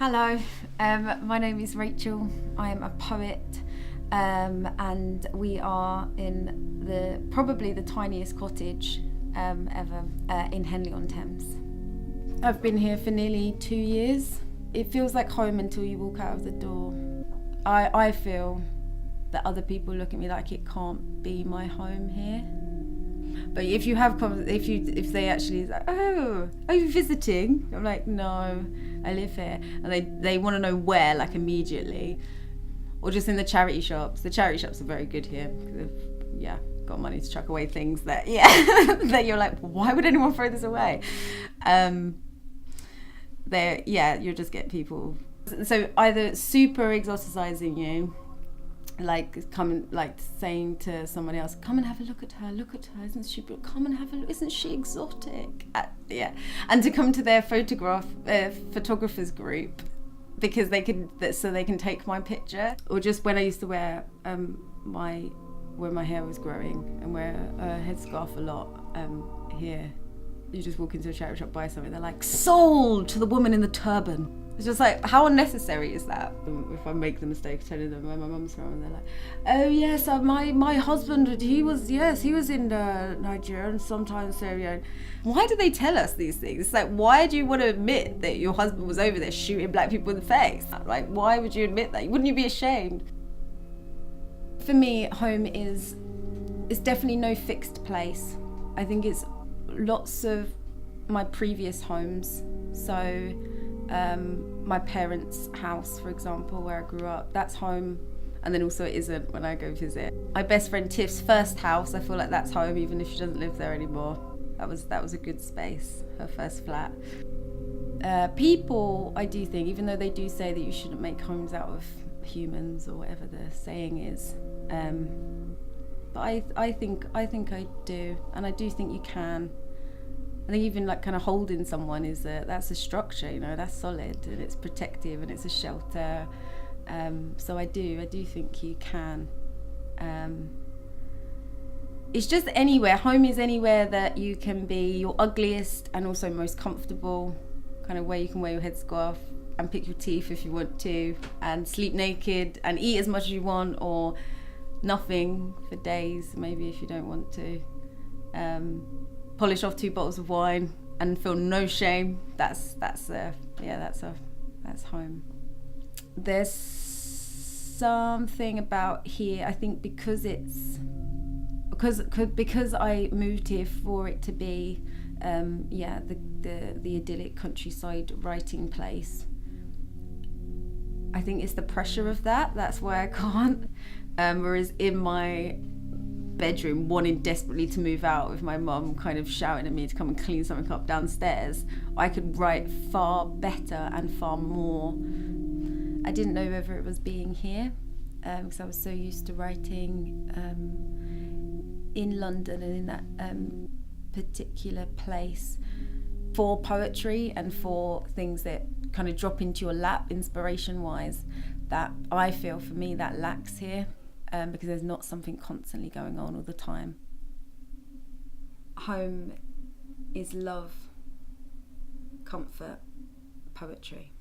Hello, my name is Rachel. I am a poet, and we are in probably the tiniest cottage ever in Henley-on-Thames. I've been here for nearly 2 years. It feels like home until you walk out of the door. I feel that other people look at me like it can't be my home here. But if you have if they actually like, oh, are you visiting? I'm like, no, I live here, and they want to know where, like immediately, or just in the charity shops. The charity shops are very good here. They've, got money to chuck away things that that you're like, why would anyone throw this away? You'll just get people. So either super exoticizing you, like coming, like saying to someone else, come and have a look at her, isn't she, come and have a look, isn't she exotic? And to come to their photographers group because they can take my picture. Or just when I used to wear when my hair was growing and wear a headscarf a lot here, you just walk into a charity shop, buy something, they're like, sold to the woman in the turban. It's just like, how unnecessary is that? If I make the mistake of telling them where my mum's from, and they're like, oh yes, my husband, he was in Nigeria, and sometimes Syria. Why do they tell us these things? It's like, why do you want to admit that your husband was over there shooting black people in the face? Like, why would you admit that? Wouldn't you be ashamed? For me, home is definitely no fixed place. I think it's lots of my previous homes. So my parents' house, for example, where I grew up, that's home, and then also it isn't when I go visit. My best friend Tiff's first house, I feel like that's home even if she doesn't live there anymore. That was a good space, her first flat. People, I do think, even though they do say that you shouldn't make homes out of humans or whatever the saying is, but I think I do, and I do think you can. I think even like kind of holding someone that's a structure, that's solid and it's protective and it's a shelter. So I do think you can. It's just anywhere. Home is anywhere that you can be your ugliest and also most comfortable, kind of where you can wear your headscarf and pick your teeth if you want to, and sleep naked and eat as much as you want, or nothing for days maybe if you don't want to. Polish off 2 bottles of wine and feel no shame. That's home. There's something about here, I think, because I moved here for it to be the idyllic countryside writing place. I think it's the pressure of that. That's why I can't. Whereas in my bedroom, wanting desperately to move out with my mum kind of shouting at me to come and clean something up downstairs, I could write far better and far more. I didn't know whether it was being here, because I was so used to writing in London and in that particular place for poetry and for things that kind of drop into your lap inspiration wise, that I feel for me that lacks here. Because there's not something constantly going on all the time. Home is love, comfort, poetry.